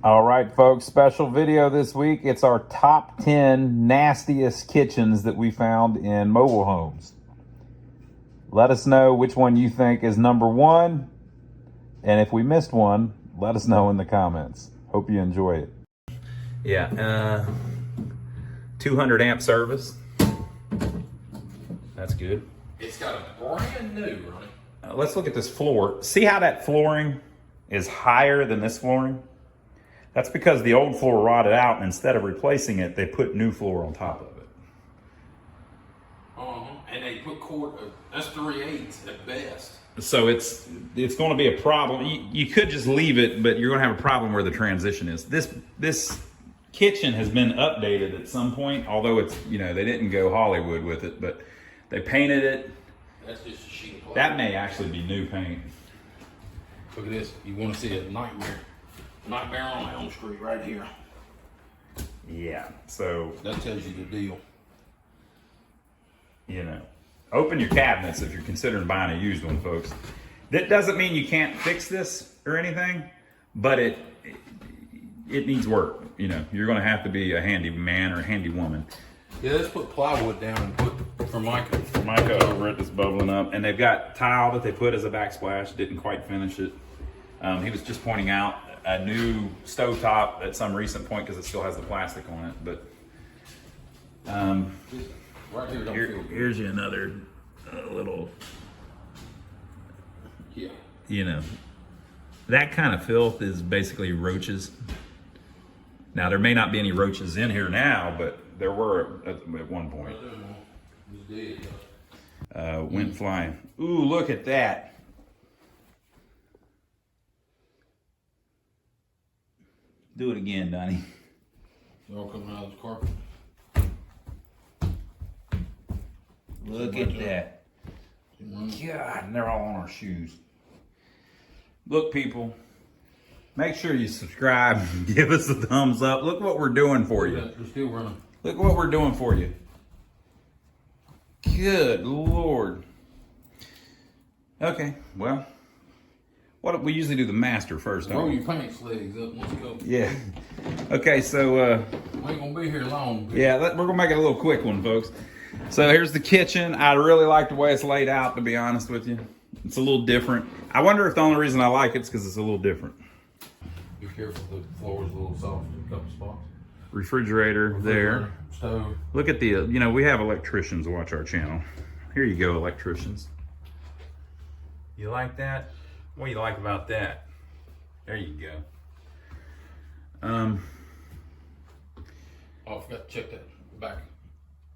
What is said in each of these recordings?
All right, folks, special video this week. It's our top 10 nastiest kitchens that we found in mobile homes. Let us know which one you think is number one. And if we missed one, let us know in the comments. Hope you enjoy it. Yeah, 200 amp service. That's good. It's got a brand new, right? Let's look at this floor. See how that flooring is higher than this flooring? That's because the old floor rotted out, and instead of replacing it, they put new floor on top of it. And they put that's 3/8 at best. So it's going to be a problem. You could just leave it, but you're going to have a problem where the transition is. This kitchen has been updated at some point, although it's, they didn't go Hollywood with it, but they painted it. That's just a sheet of plywood. That may actually be new paint. Look at this. You want to see a nightmare on Elm Street right here. Yeah, so that tells you the deal. Open your cabinets if you're considering buying a used one, folks. That doesn't mean you can't fix this or anything, but it needs work. You're going to have to be a handy man or a handy woman. Yeah, let's put plywood down and put Formica. Formica over it is bubbling up, and they've got tile that they put as a backsplash. Didn't quite finish it. He was just pointing out a new stovetop at some recent point because it still has the plastic on it, but right here, here's you another little, that kind of filth is basically roaches. Now, there may not be any roaches in here now, but there were at one point. Went flying. Ooh, look at that. Do it again, Donnie. They're all coming out of the carpet. Look at that. God, and they're all on our shoes. Look, people, make sure you subscribe. Give us a thumbs up. Look what we're doing for you. They're still running. Look what we're doing for you. Good Lord. Okay, well, what we usually do the master first, don't Roll we? your pants legs up. Let's go. Yeah. Okay, so we ain't gonna be here long. yeah, we're gonna make it a little quick one, folks. So here's the kitchen. I really like the way it's laid out, to be honest with you. It's a little different. I wonder if the only reason I like it's because it's a little different. Be careful, the floor is a little soft in a couple spots. Refrigerator there. Stove. Look at the, we have electricians who watch our channel. Here you go, electricians. You like that? What do you like about that? There you go. Oh, I forgot to check that back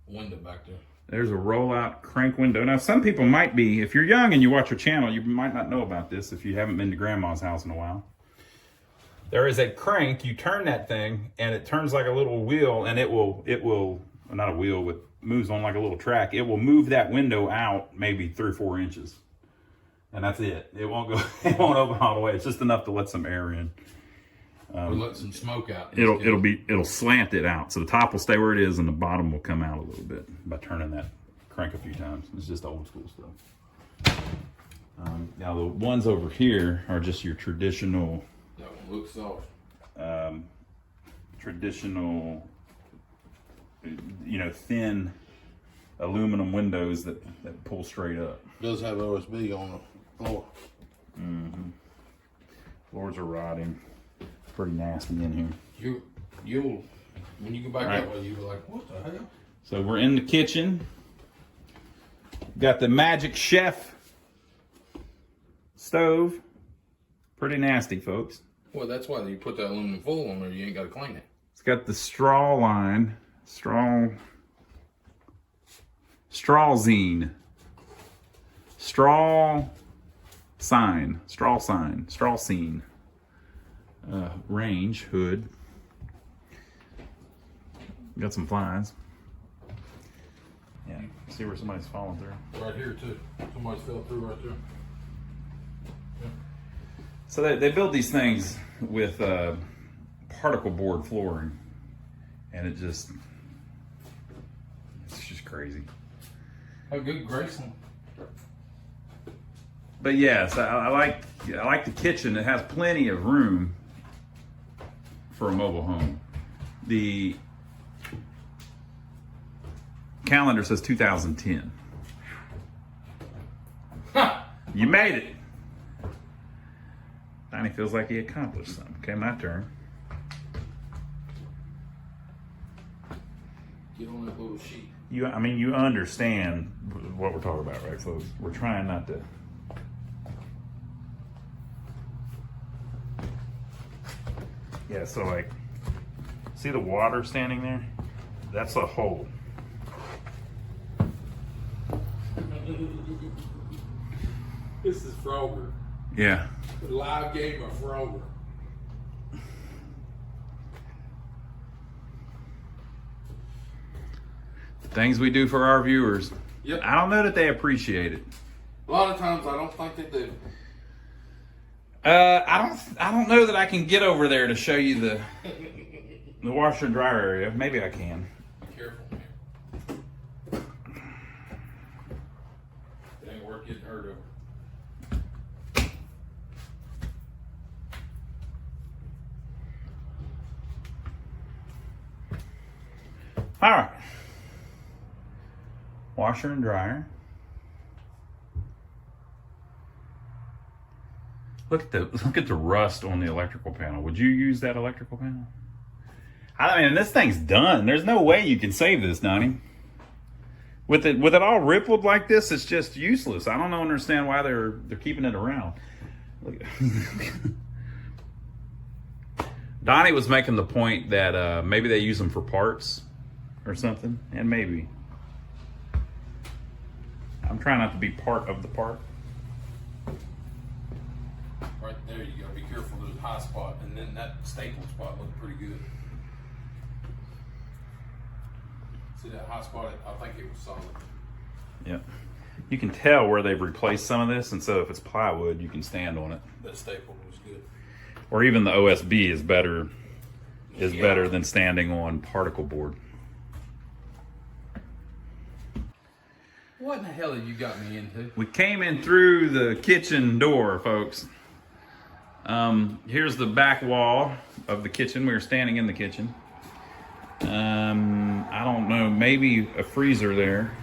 window back there. There's a rollout crank window. Now, some people might be, if you're young and you watch our channel, you might not know about this if you haven't been to Grandma's house in a while. There is a crank. You turn that thing, and it turns like a little wheel, and it will, not a wheel, but moves on like a little track. It will move that window out maybe 3 or 4 inches. And that's it. It won't go, it won't open all the way. It's just enough to let some air in. Or let some smoke out. It'll slant it out. So the top will stay where it is and the bottom will come out a little bit by turning that crank a few times. It's just old school stuff. Now the ones over here are just your traditional. That one looks soft. Traditional, thin aluminum windows that pull straight up. It does have OSB on the floor. Mm-hmm. Floors are rotting. Pretty nasty in here. You'll when you go back that way, you'll be like, what the hell? So we're in the kitchen. Got the Magic Chef stove. Pretty nasty, folks. Well, that's why you put that aluminum foil on there. You ain't got to clean it. It's got the straw line. Strawzine. Straw scene. Range hood. Got some flies. Yeah, see where somebody's falling through. Right here too. Somebody fell through right there. Yeah. So they build these things with particle board flooring, and it's just crazy. A good Graceland. But yes, I like the kitchen. It has plenty of room. for a mobile home. The calendar says 2010. Huh. You made it. Donnie feels like he accomplished something. Okay, my turn. Get on that little sheet. You understand what we're talking about, right? So we're trying not to. Yeah, so like, see the water standing there? That's a hole. This is Frogger. Yeah. The live game of Frogger. Things we do for our viewers. Yep. I don't know that they appreciate it. A lot of times I don't think they do. I don't know that I can get over there to show you the washer and dryer area. Maybe I can. Be careful, man. It ain't worth getting hurt over. All right. Washer and dryer. Look at the rust on the electrical panel. Would you use that electrical panel? I mean, this thing's done. There's no way you can save this, Donnie. With it all rippled like this, it's just useless. I don't understand why they're keeping it around. Look. Donnie was making the point that maybe they use them for parts or something, and maybe. I'm trying not to be part of the part. Right there, you gotta be careful. There's a high spot, and then that staple spot looked pretty good. See that high spot? I think it was solid. Yep. You can tell where they've replaced some of this, and so if it's plywood, you can stand on it. That staple was good. Or even the OSB is better than standing on particle board. What in the hell have you got me into? We came in through the kitchen door, folks. Here's the back wall of the kitchen. We were standing in the kitchen. I don't know, maybe a freezer there.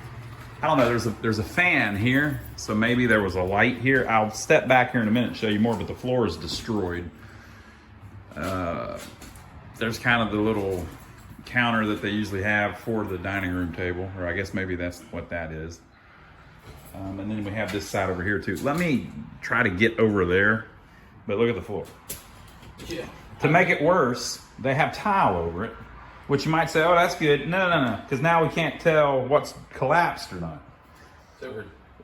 I don't know, there's a fan here, so maybe there was a light here. I'll step back here in a minute and show you more, but the floor is destroyed. There's kind of the little counter that they usually have for the dining room table, or I guess maybe that's what that is. And then we have this side over here too. Let me try to get over there, but look at the floor. Yeah. To make it worse, they have tile over it, which you might say, oh, that's good. No, because now we can't tell what's collapsed or not.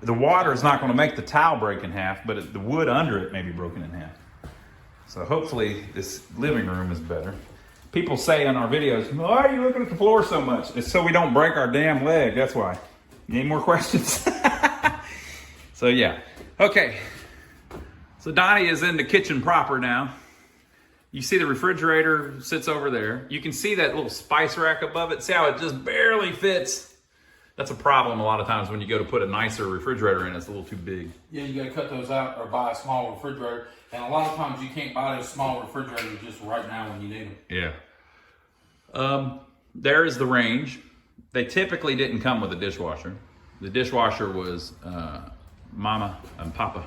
The water is not going to make the tile break in half, but the wood under it may be broken in half. So hopefully this living room is better. People say in our videos, why are you looking at the floor so much? It's so we don't break our damn leg, that's why. Any more questions? So yeah, okay. So Donnie is in the kitchen proper now. You see the refrigerator sits over there. You can see that little spice rack above it. See how it just barely fits? That's a problem a lot of times when you go to put a nicer refrigerator in, it's a little too big. Yeah, you gotta cut those out or buy a small refrigerator. And a lot of times you can't buy those small refrigerators just right now when you need them. Yeah. There is the range. They typically didn't come with a dishwasher. The dishwasher was Mama and Papa.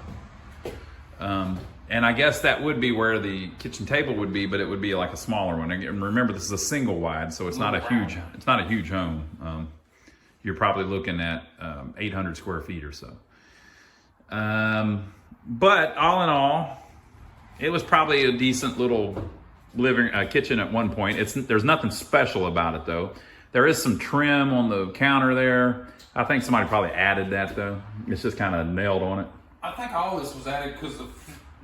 And I guess that would be where the kitchen table would be, but it would be like a smaller one. And remember, this is a single wide, so it's not a huge home. You're probably looking at 800 square feet or so. But all in all, it was probably a decent little kitchen at one point. There's nothing special about it though. There is some trim on the counter there. I think somebody probably added that though. It's just kind of nailed on it. I think all this was added because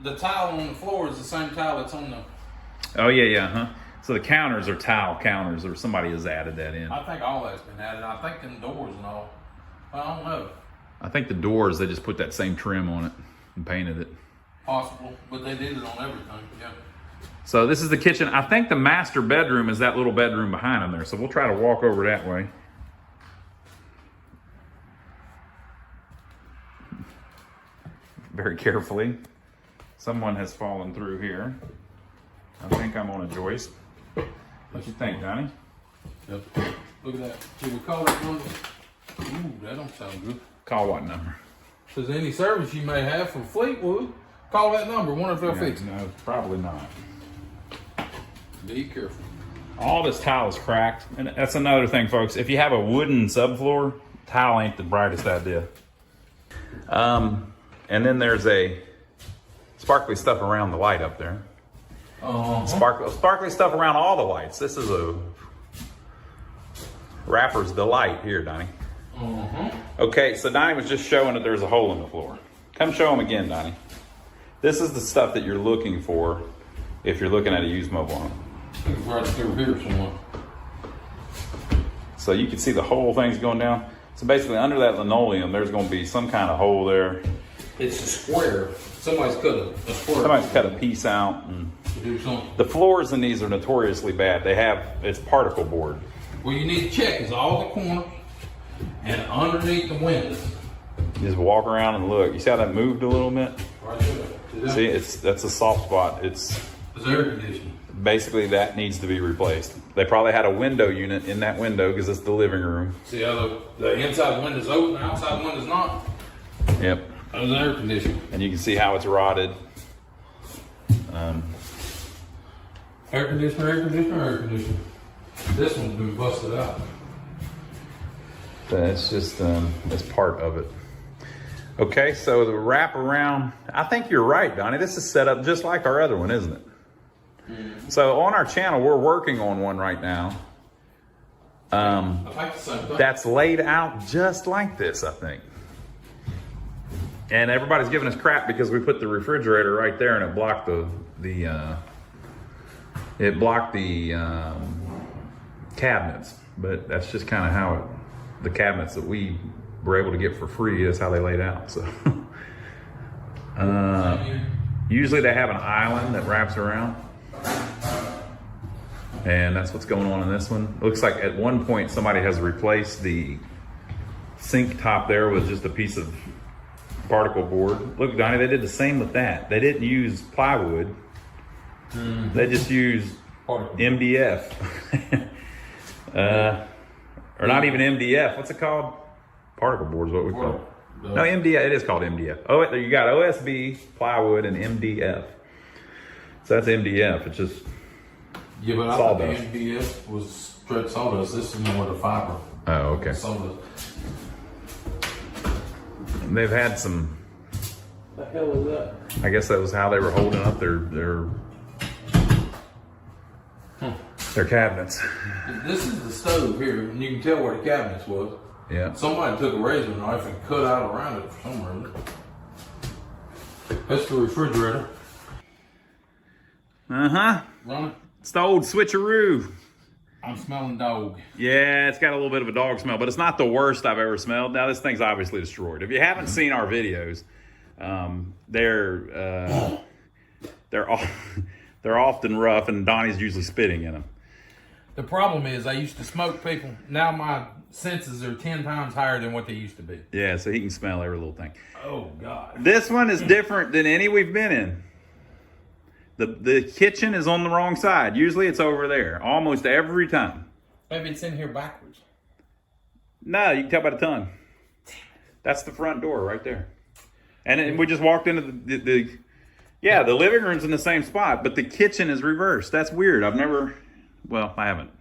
the tile on the floor is the same tile that's on the... Oh yeah, huh? So the counters are tile counters, or somebody has added that in. I think all that's been added. I think in doors and all. I don't know. I think the doors, they just put that same trim on it and painted it. Possible, but they did it on everything, yeah. So this is the kitchen. I think the master bedroom is that little bedroom behind them there. So we'll try to walk over that way. Very carefully. Someone has fallen through here. I think I'm on a joist. What you think, Donnie? Yep. Look at that. Should we call that number? Ooh, that don't sound good. Call what number? Says any service you may have from Fleetwood, call that number. Wonder if they'll fix it. No, probably not. Be careful. All this tile is cracked. And that's another thing, folks. If you have a wooden subfloor, tile ain't the brightest idea. And then there's a sparkly stuff around the light up there. Sparkly stuff around all the lights. This is a rapper's delight here, Donnie. Okay, so Donnie was just showing that there's a hole in the floor. Come show him again, Donnie. This is the stuff that you're looking for if you're looking at a used mobile home. It's right through here somewhere. So you can see the whole thing's going down. So basically under that linoleum, there's going to be some kind of hole there. It's a square. Somebody's cut a square. Somebody's cut a piece out. And do something. the floors in these are notoriously bad. It's particle board. What you need to check is all the corners and underneath the windows. Just walk around and look. You see how that moved a little bit? Right there. See, that's a soft spot. It's air conditioning. Basically that needs to be replaced. They probably had a window unit in that window because it's the living room. See how the inside window's open, the outside window's not? Yep. That was air conditioning. And you can see how it's rotted. Air conditioner. This one's been busted out. That's just, it's part of it. Okay, so the wrap around, I think you're right, Donnie. This is set up just like our other one, isn't it? Mm-hmm. So on our channel, we're working on one right now. I like the same thing. That's laid out just like this, I think. And everybody's giving us crap because we put the refrigerator right there and it blocked the cabinets. But that's just kind of how the cabinets that we were able to get for free is how they laid out. So usually they have an island that wraps around. And that's what's going on in this one. Looks like at one point somebody has replaced the sink top there with just a piece of particle board. Look, Donnie, they did the same with that. They didn't use plywood. They just used MDF. Or not even MDF. What's it called? Particle board is what we call it. No, MDF. It is called MDF. Oh, you got OSB, plywood, and MDF. So that's MDF. It's just yeah, but I thought the sawdust. MDF was straight sawdust. This is more the fiber. Oh, okay. Sawdust. And they've had some. The hell is that? I guess that was how they were holding up their cabinets. This is the stove here, and you can tell where the cabinets was. Yeah. Somebody took a razor knife and cut out around it for some reason. That's the refrigerator. Uh-huh. Run it. It's the old switcheroo. I'm smelling dog. Yeah, it's got a little bit of a dog smell, but it's not the worst I've ever smelled. Now, this thing's obviously destroyed. If you haven't seen our videos, they're often rough, and Donnie's usually spitting in them. The problem is I used to smoke people. Now my senses are 10 times higher than what they used to be. Yeah, so he can smell every little thing. Oh, God. This one is different than any we've been in. The kitchen is on the wrong side. Usually it's over there, almost every time. Maybe it's in here backwards. No, you can tell by the tongue. That's the front door right there. And we just walked into the living room's in the same spot, but the kitchen is reversed. That's weird. I haven't.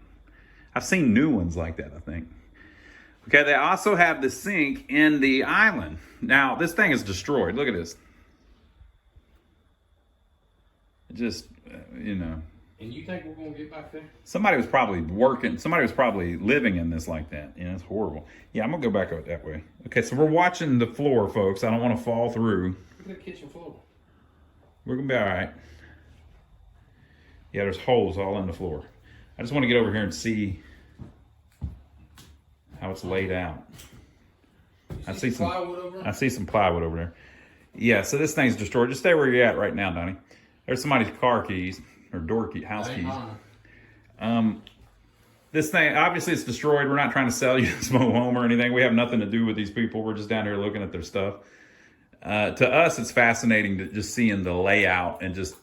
I've seen new ones like that, I think. Okay, they also have the sink in the island. Now, this thing is destroyed. Look at this. Just, And you think we're going to get back there? somebody was probably living in this like that. It's horrible. Yeah, I'm going to go back out that way. Okay, so we're watching the floor, folks. I don't want to fall through. Look at the kitchen floor. We're going to be all right. Yeah, there's holes all in the floor. I just want to get over here and see how it's laid out. I see some plywood over there? I see some plywood over there. Yeah, so this thing's destroyed. Just stay where you're at right now, Donnie. There's somebody's car keys or door key, house keys. This thing, obviously it's destroyed. We're not trying to sell you this mobile home or anything. We have nothing to do with these people. We're just down here looking at their stuff. To us, it's fascinating to just seeing the layout and just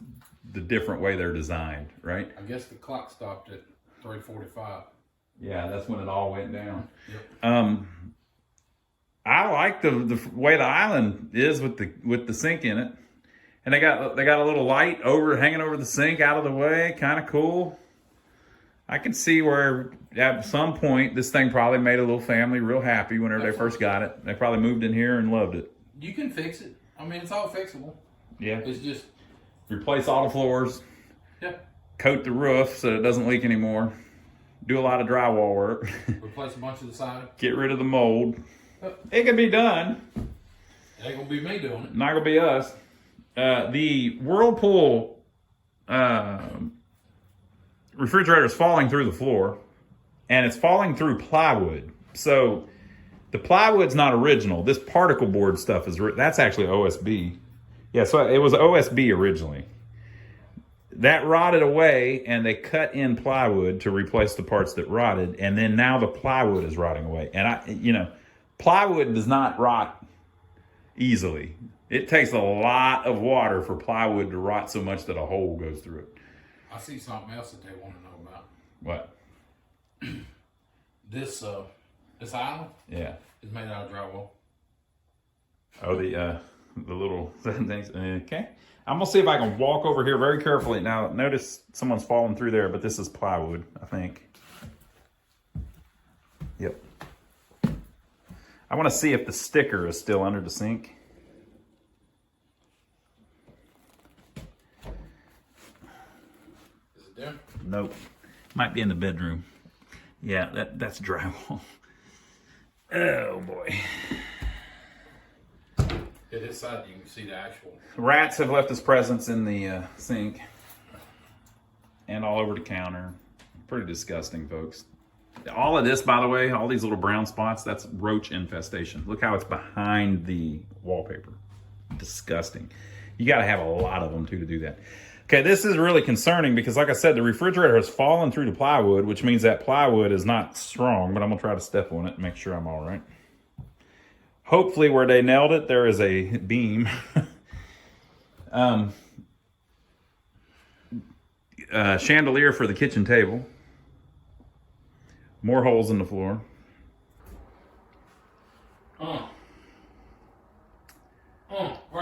the different way they're designed, right? I guess the clock stopped at 3:45. Yeah, that's when it all went down. Yep. I like the way the island is with the sink in it, and they got a little light hanging over the sink out of the way, kind of cool. I can see where at some point this thing probably made a little family real happy whenever they first got it. They probably moved in here and loved it. You can fix it. I mean, it's all fixable. Yeah. It's just Replace all the floors, yeah. coat the roof so it doesn't leak anymore, do a lot of drywall work, Replace a bunch of the siding. get rid of the mold. Yep. It can be done. It ain't gonna be me doing it. Not gonna be us. The Whirlpool refrigerator is falling through the floor, and it's falling through plywood. So the plywood's not original. This particle board stuff that's actually OSB. Yeah, so it was OSB originally. That rotted away, and they cut in plywood to replace the parts that rotted, and then now the plywood is rotting away. And plywood does not rot easily. It takes a lot of water for plywood to rot so much that a hole goes through it. I see something else that they want to know about. What? This island Yeah. is made out of drywall. Oh, the little things. Okay. I'm going to see if I can walk over here very carefully. Now, notice someone's falling through there, but this is plywood, I think. Yep. I want to see if the sticker is still under the sink. Is it there? Nope. Might be in the bedroom. Yeah, that's drywall. Oh, boy. Yeah, this side you can see the actual. Rats have left its presence in the sink and all over the counter. Pretty disgusting, folks. All of this, by the way, all these little brown spots, that's roach infestation. Look how it's behind the wallpaper. Disgusting. You got to have a lot of them, too, to do that. Okay, this is really concerning because, like I said, the refrigerator has fallen through the plywood, which means that plywood is not strong, but I'm going to try to step on it and make sure I'm all right. Hopefully where they nailed it, there is a beam. Chandelier for the kitchen table. More holes in the floor. Right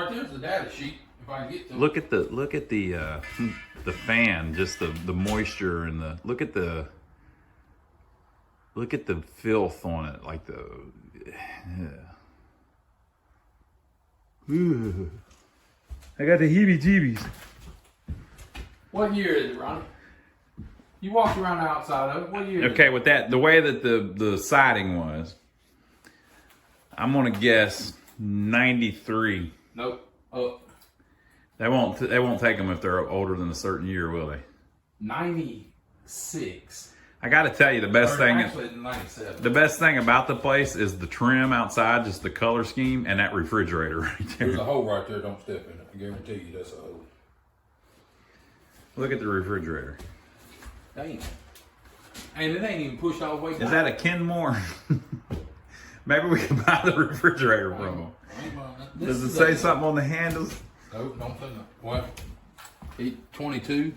there's the data sheet. If I can get to Look at the fan, just the moisture and look at the filth on it, like the. Ooh. I got the heebie-jeebies. What year is it, Ronnie? You walked around the outside of it. What year? Okay, with that, the way that the siding was, I'm gonna guess 93. Nope. They won't take them if they're older than a certain year, will they? 96. I got to tell you, the best thing. Actually, 97. The best thing about the place is the trim outside, just the color scheme, and that refrigerator right There's there. a hole right there. Don't step in it. I guarantee you that's a hole. Look at the refrigerator. Damn. And it ain't even pushed all the way down. Is that a Kenmore? Maybe we can buy the refrigerator from them. Does it say something on the handles? Nope, don't say that. What? 822.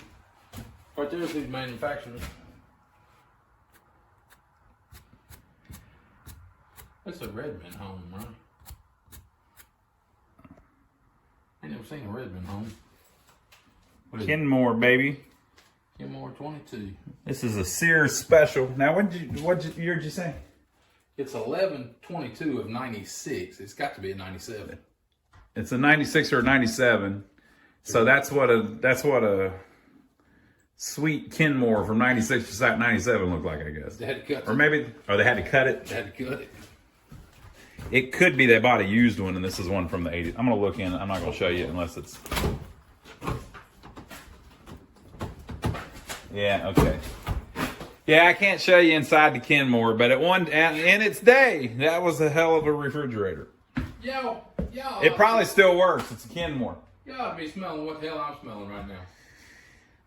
Right there's who's manufacturing it. That's a Redmond home, right? I ain't never seen a Redmond home. What is it? Kenmore, baby. Kenmore 22. This is a Sears special. Now, what year did you say? It's 11/22 of 96. It's got to be a 97. It's a 96 or a 97. So that's what a sweet Kenmore from 96 to 97 looked like, I guess. They had to cut it. Or maybe, they had to cut it. They had to cut it. It could be they bought a used one and this is one from the 80s. I'm going to look in. I'm not going to show you unless it's... Yeah, okay. Yeah, I can't show you inside the Kenmore, but in its day, that was a hell of a refrigerator. Yo. It probably still works. It's a Kenmore. Y'all ought to be smelling what the hell I'm smelling right now.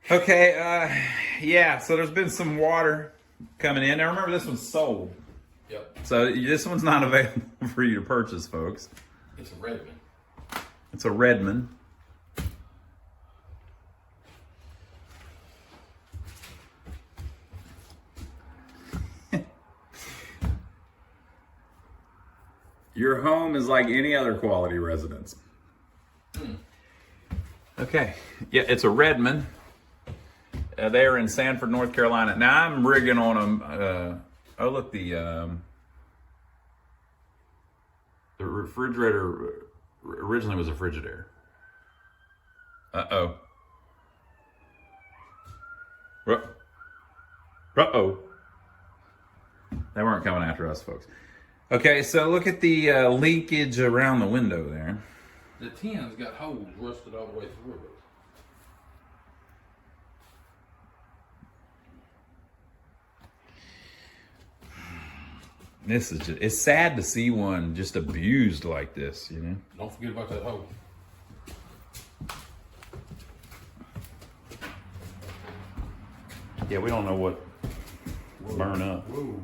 Okay, yeah, so there's been some water coming in. Now remember, this one's sold. Yep. So this one's not available for you to purchase, folks. It's a Redmond. It's a Redmond. Your home is like any other quality residence. Okay, yeah, it's a Redmond. They're in Sanford, North Carolina. Now I'm rigging on them. Oh, look, the refrigerator originally was a Frigidaire. Uh-oh. Uh-oh. They weren't coming after us, folks. Okay, so look at the leakage around the window there. The tin's got holes rusted all the way through it. This is just, it's sad to see one just abused like this, you know? Don't forget about that hole. Yeah, we don't know what burn up. Whoa.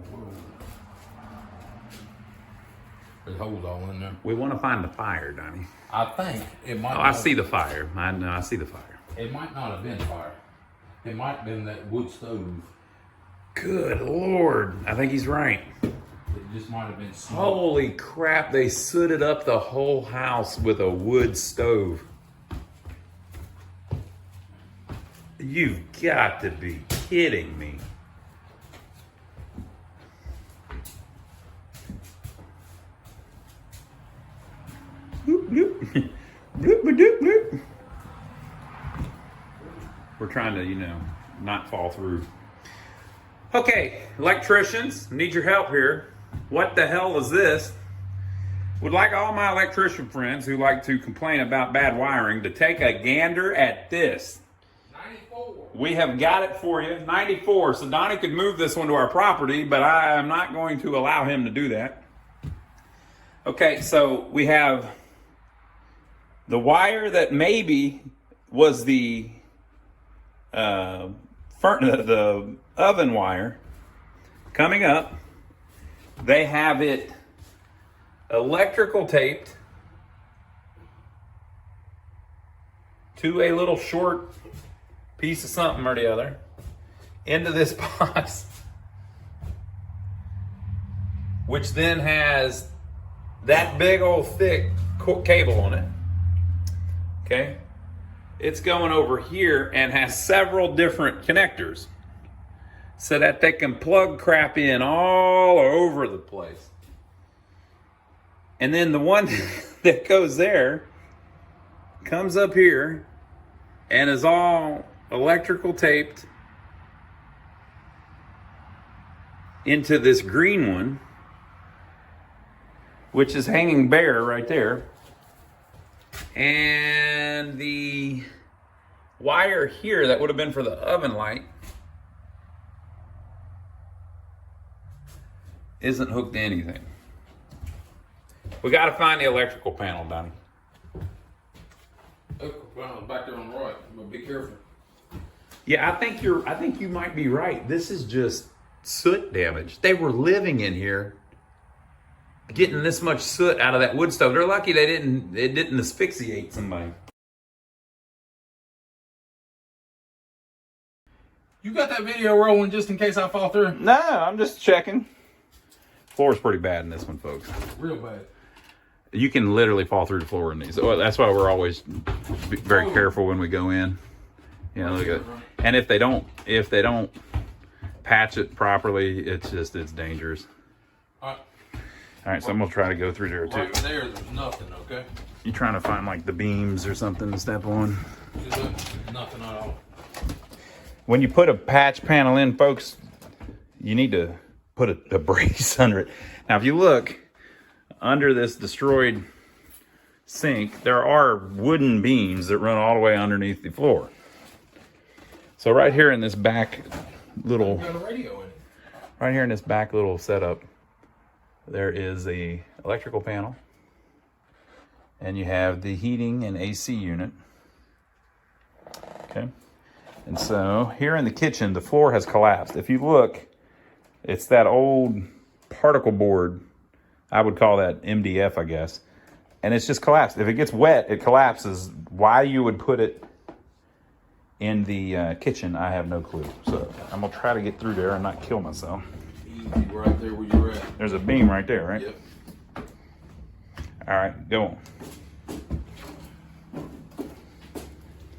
There's holes all in there. We want to find the fire, Donnie. I think it might. Oh, I see the fire. I know, I see the fire. It might not have been fire. It might have been that wood stove. Good Lord. I think he's right. It just might have been smoke. Holy crap, they sooted up the whole house with a wood stove. You've got to be kidding me. Bloop, bloop. Bloop, bloop, bloop. We're trying to, you know, not fall through. Okay, electricians, need your help here. What the hell is this? Would like all my electrician friends who like to complain about bad wiring to take a gander at this. 94. We have got it for you, 94. So Donnie could move this one to our property, but I am not going to allow him to do that. Okay, so we have the wire that maybe was the oven wire coming up. They have it electrical taped to a little short piece of something or the other into this box, which then has that big old thick cable on it. Okay, it's going over here and has several different connectors so that they can plug crap in all over the place. And then the one that goes there comes up here and is all electrical taped into this green one, which is hanging bare right there. And the wire here that would have been for the oven light isn't hooked to anything. We got to find the electrical panel, Donnie. Well, back there on the right, but be careful. Yeah, I think you might be right. This is just soot damage. They were living in here, getting this much soot out of that wood stove. They're lucky it didn't asphyxiate somebody. You got that video rolling just in case I fall through? No, I'm just checking. Floor's pretty bad in this one, folks. Real bad. You can literally fall through the floor in these. So that's why we're always very careful when we go in. You know, look at it. And if they don't patch it properly, it's dangerous. All right, so I'm gonna try to go through there too. Right there's nothing, okay? You trying to find like the beams or something to step on? Nothing at all. When you put a patch panel in, folks, you need to put a brace under it. Now, if you look under this destroyed sink, there are wooden beams that run all the way underneath the floor. So right here in this back little, got a radio in it. right here in this back little setup, there is a electrical panel, and you have the heating and AC unit. Okay, and so here in the kitchen, the floor has collapsed. If you look, it's that old particle board. I would call that MDF, I guess. And it's just collapsed. If it gets wet, it collapses. Why you would put it in the kitchen, I have no clue. So I'm gonna try to get through there and not kill myself. Easy, right there where you're at. There's a beam right there, right? Yep. All right, go on.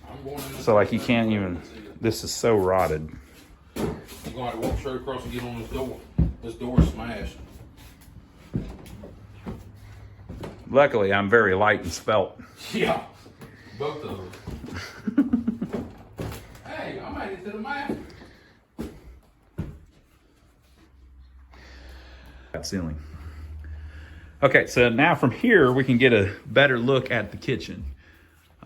I'm going in. So like you can't even, this is so rotted. You're gonna have to walk straight across and get on this door. This door's smashed. Luckily, I'm very light and spelt. Yeah, both of them. Hey, I made it to the map. That ceiling. Okay, so now from here we can get a better look at the kitchen.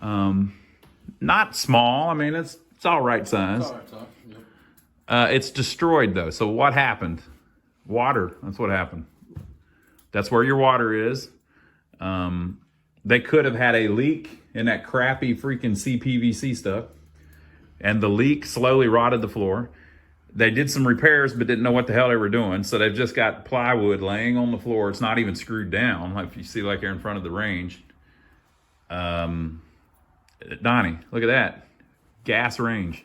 Not small. I mean, it's all right size. It's all right, Tom. Yep. It's destroyed though. So what happened? Water. That's what happened. That's where your water is. They could have had a leak in that crappy freaking CPVC stuff, and the leak slowly rotted the floor. They did some repairs but didn't know what the hell they were doing, so they've just got plywood laying on the floor. It's not even screwed down, like you see like here in front of the range. Donnie, look at that. Gas range.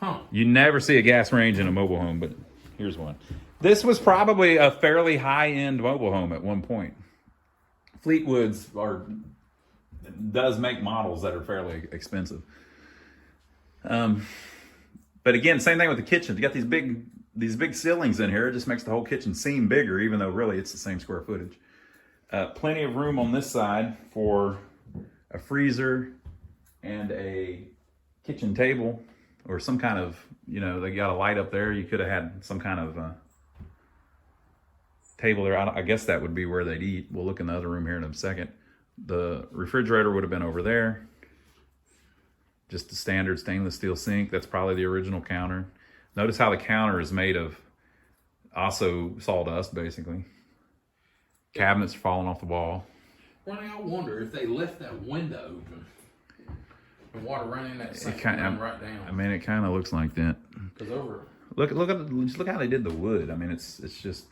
Huh. You never see a gas range in a mobile home, but here's one. This was probably a fairly high-end mobile home at one point. Fleetwood's does make models that are fairly expensive. But again, same thing with the kitchen. You got these big ceilings in here. It just makes the whole kitchen seem bigger, even though really it's the same square footage. Plenty of room on this side for a freezer and a kitchen table, or some kind of, they got a light up there. You could have had some kind of table there. I guess that would be where they'd eat. We'll look in the other room here in a second. The refrigerator would have been over there. Just the standard stainless steel sink. That's probably the original counter. Notice how the counter is made of also sawdust, basically. Cabinets are falling off the wall. Ronnie, I wonder if they left that window open and water ran in that sink and ran right down. I mean, it kind of looks like that. Because over. Look how they did the wood. I mean, it's just.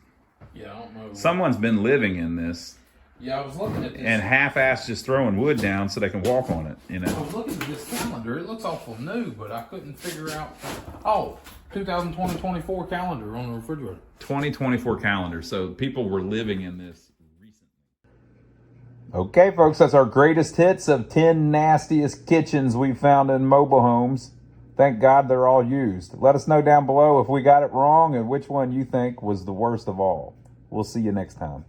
Yeah, I don't know. Someone's been living in this. Yeah, I was looking at this. And half-assed just throwing wood down so they can walk on it, I was looking at this calendar. It looks awful new, but I couldn't figure out. Oh, 2020-24 calendar on the refrigerator. 2024 calendar. So people were living in this recently. Okay, folks, that's our greatest hits of 10 nastiest kitchens we found in mobile homes. Thank God they're all used. Let us know down below if we got it wrong and which one you think was the worst of all. We'll see you next time.